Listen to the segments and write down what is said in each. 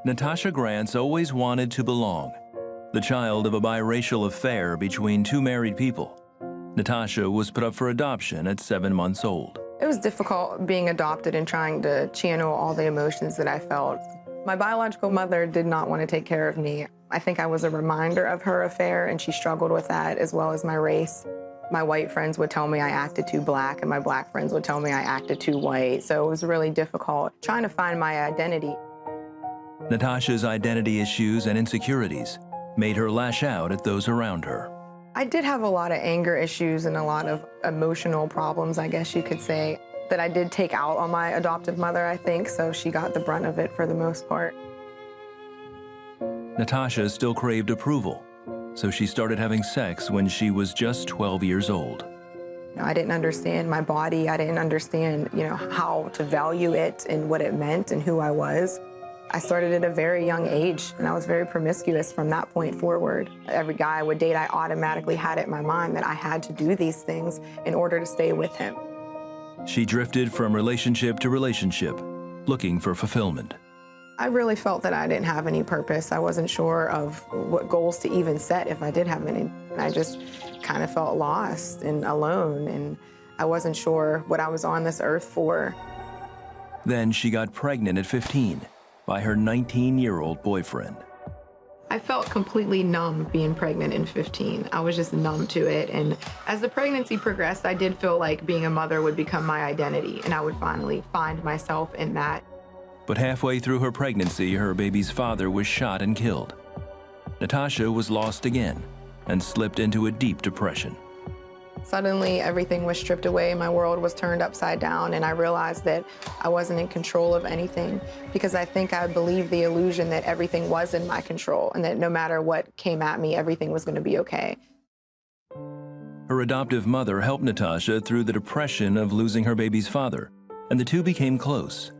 Natasha Grantz always wanted to belong. The child of a biracial affair between two married people, Natasha was put up for adoption at 7 months old. It was difficult being adopted and trying to channel all the emotions that I felt. My biological mother did not want to take care of me. I think I was a reminder of her affair, and she struggled with that as well as my race. My white friends would tell me I acted too black, and my black friends would tell me I acted too white. So it was really difficult trying to find my identity. Natasha's identity issues and insecurities made her lash out at those around her. I did have a lot of anger issues and a lot of emotional problems, I guess you could say, that I did take out on my adoptive mother, I think, so she got the brunt of it for the most part. Natasha still craved approval, so she started having sex when she was just 12 years old. I didn't understand my body. I didn't understand, how to value it and what it meant and who I was. I started at a very young age, and I was very promiscuous from that point forward. Every guy I would date, I automatically had it in my mind that I had to do these things in order to stay with him. She drifted from relationship to relationship, looking for fulfillment. I really felt that I didn't have any purpose. I wasn't sure of what goals to even set if I did have any. I just kind of felt lost and alone, and I wasn't sure what I was on this earth for. Then she got pregnant at 15 by her 19-year-old boyfriend. I felt completely numb being pregnant in 15. I was just numb to it. And as the pregnancy progressed, I did feel like being a mother would become my identity, and I would finally find myself in that. But halfway through her pregnancy, her baby's father was shot and killed. Natasha was lost again and slipped into a deep depression. Suddenly, everything was stripped away. My world was turned upside down, and I realized that I wasn't in control of anything because I think I believed the illusion that everything was in my control and that no matter what came at me, everything was going to be okay. Her adoptive mother helped Natasha through the depression of losing her baby's father, and the two became close.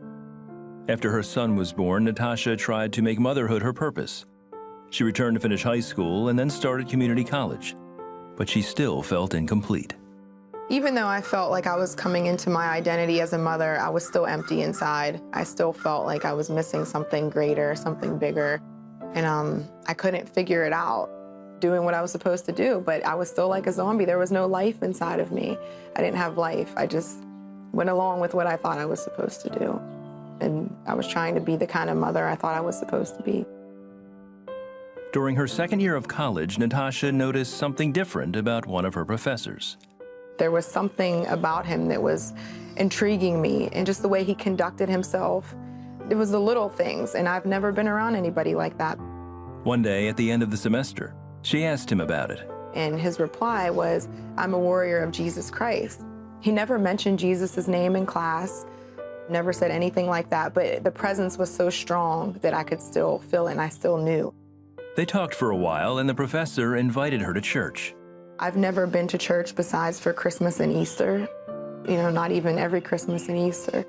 After her son was born, Natasha tried to make motherhood her purpose. She returned to finish high school and then started community college, but she still felt incomplete. Even though I felt like I was coming into my identity as a mother, I was still empty inside. I still felt like I was missing something greater, something bigger, and I couldn't figure it out, doing what I was supposed to do, but I was still like a zombie. There was no life inside of me. I didn't have life. I just went along with what I thought I was supposed to do. And I was trying to be the kind of mother I thought I was supposed to be. During her second year of college, Natasha noticed something different about one of her professors. There was something about him that was intriguing me, and just the way he conducted himself. It was the little things, and I've never been around anybody like that. One day at the end of the semester, she asked him about it. And his reply was, "I'm a warrior of Jesus Christ." He never mentioned Jesus' name in class. Never said anything like that, but the presence was so strong that I could still feel it, and I still knew. They talked for a while, and the professor invited her to church. I've never been to church besides for Christmas and Easter, not even every Christmas and Easter.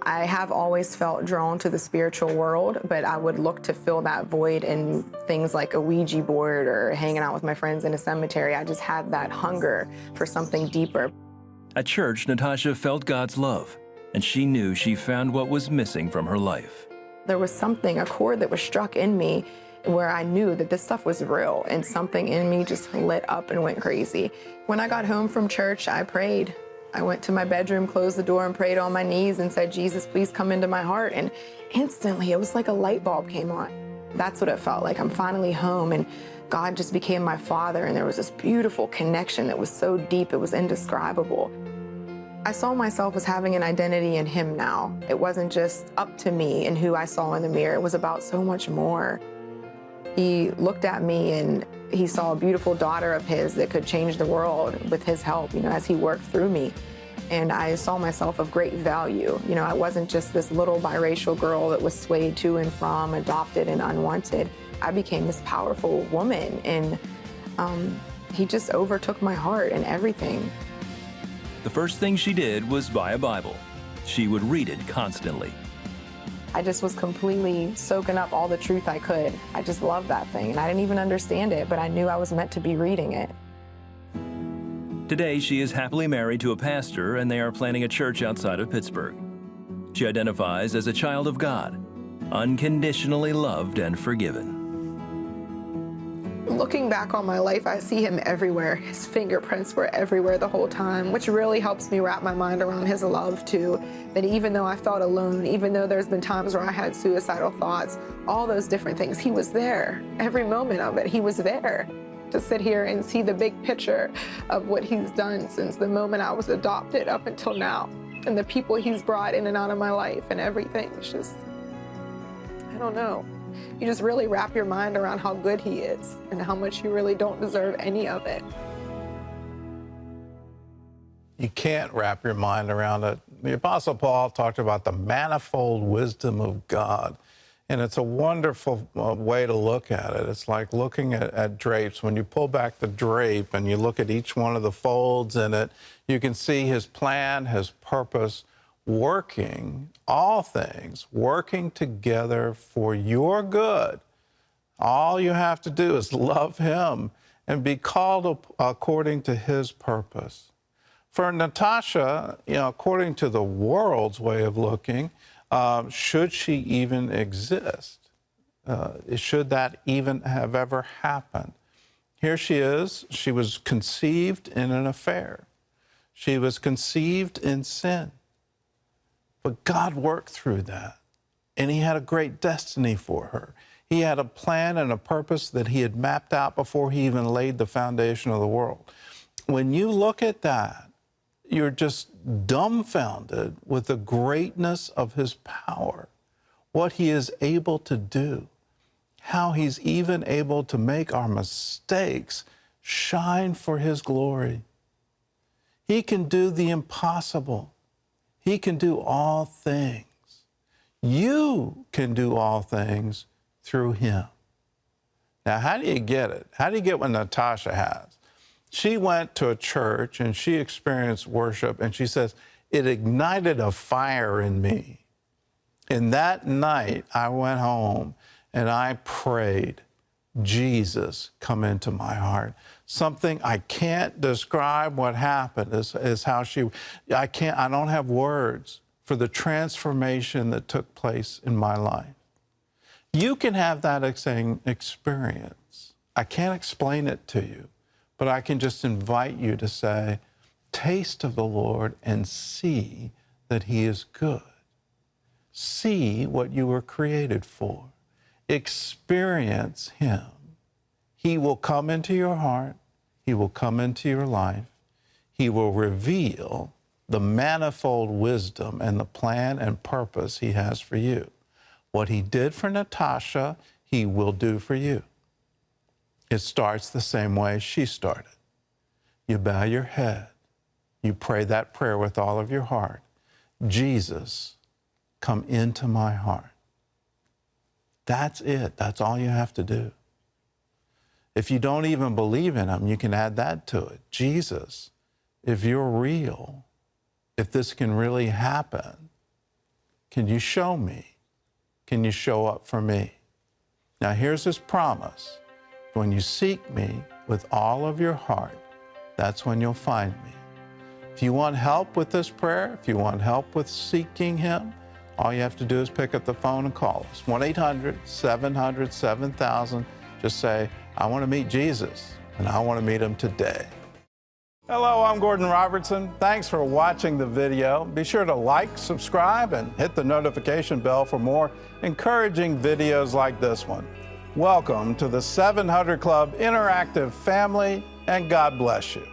I have always felt drawn to the spiritual world, but I would look to fill that void in things like a Ouija board or hanging out with my friends in a cemetery. I just had that hunger for something deeper. At church, Natasha felt God's love, and she knew she found what was missing from her life. There was something, a chord that was struck in me where I knew that this stuff was real, and something in me just lit up and went crazy. When I got home from church, I prayed. I went to my bedroom, closed the door, and prayed on my knees and said, "Jesus, please come into my heart." And instantly, it was like a light bulb came on. That's what it felt like. I'm finally home, and God just became my father, and there was this beautiful connection that was so deep, it was indescribable. I saw myself as having an identity in him now. It wasn't just up to me and who I saw in the mirror. It was about so much more. He looked at me and he saw a beautiful daughter of his that could change the world with his help, as he worked through me. And I saw myself of great value. I wasn't just this little biracial girl that was swayed to and from, adopted and unwanted. I became this powerful woman, and he just overtook my heart and everything. The first thing she did was buy a Bible. She would read it constantly. I just was completely soaking up all the truth I could. I just loved that thing, and I didn't even understand it, but I knew I was meant to be reading it. Today, she is happily married to a pastor, and they are planning a church outside of Pittsburgh. She identifies as a child of God unconditionally loved and forgiven. Looking back on my life, I see him everywhere. His fingerprints were everywhere the whole time, which really helps me wrap my mind around his love too. That even though I felt alone, even though there's been times where I had suicidal thoughts, all those different things, he was there. Every moment of it, he was there. To sit here and see the big picture of what he's done since the moment I was adopted up until now, and the people he's brought in and out of my life and everything, it's just, I don't know. You just really wrap your mind around how good he is and how much you really don't deserve any of it. You can't wrap your mind around it. The Apostle Paul talked about the manifold wisdom of God, and it's a wonderful way to look at it. It's like looking at drapes. When you pull back the drape and you look at each one of the folds in it, you can see his plan, his purpose, working, all things, working together for your good. All you have to do is love him and be called according to his purpose. For Natasha, according to the world's way of looking, should she even exist? Should that even have ever happened? Here she is. She was conceived in an affair. She was conceived in sin. But God worked through that, and he had a great destiny for her. He had a plan and a purpose that he had mapped out before he even laid the foundation of the world. When you look at that, you're just dumbfounded with the greatness of his power, what he is able to do, how he's even able to make our mistakes shine for his glory. He can do the impossible. He can do all things. You can do all things through him. Now, how do you get it? How do you get what Natasha has? She went to a church and she experienced worship, and she says, it ignited a fire in me. And that night, I went home and I prayed, Jesus, come into my heart. Something I can't describe what happened is how I don't have words for the transformation that took place in my life. You can have that same experience. I can't explain it to you, but I can just invite you to say, taste of the Lord and see that he is good. See what you were created for. Experience him. He will come into your heart. He will come into your life. He will reveal the manifold wisdom and the plan and purpose he has for you. What he did for Natasha, he will do for you. It starts the same way she started. You bow your head. You pray that prayer with all of your heart. Jesus, come into my heart. That's it. That's all you have to do. If you don't even believe in him, you can add that to it. Jesus, if you're real, if this can really happen, can you show me? Can you show up for me? Now, here's his promise. When you seek me with all of your heart, that's when you'll find me. If you want help with this prayer, if you want help with seeking him, all you have to do is pick up the phone and call us. 1-800-700-7000. Just say, I want to meet Jesus, and I want to meet him today. Hello, I'm Gordon Robertson. Thanks for watching the video. Be sure to like, subscribe, and hit the notification bell for more encouraging videos like this one. Welcome to the 700 Club Interactive family, and God bless you.